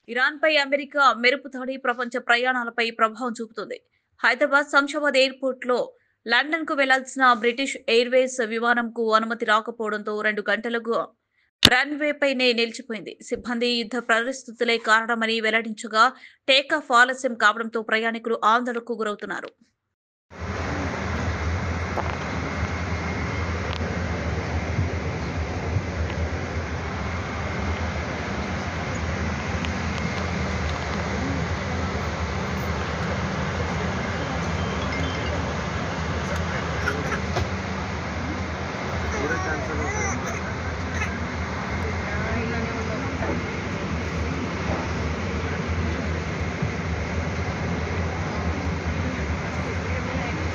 ఇరాన్పై America మెరుపు దాడి ప్రపంచ ప్రయాణాలపై ప్రభావం చూపుతుంది. హైదరాబాద్ శంషాబాద్ ఎయిర్‌పోర్ట్‌లో లండన్‌కు వెళ్లాల్సిన బ్రిటిష్ ఎయిర్వేస్ విమానంకు అనుమతి రాకపోవడంతో 2 గంటలుగా రన్‌వేపైనే నిలిచిపోయింది. సిబ్బంది యుద్ధ పరిస్థితులే కారణమని వెల్లడించగా టేకాఫ్ ఆలస్యం కావడంతో ప్రయాణికులు ఆందోళనకు గురవుతున్నారు.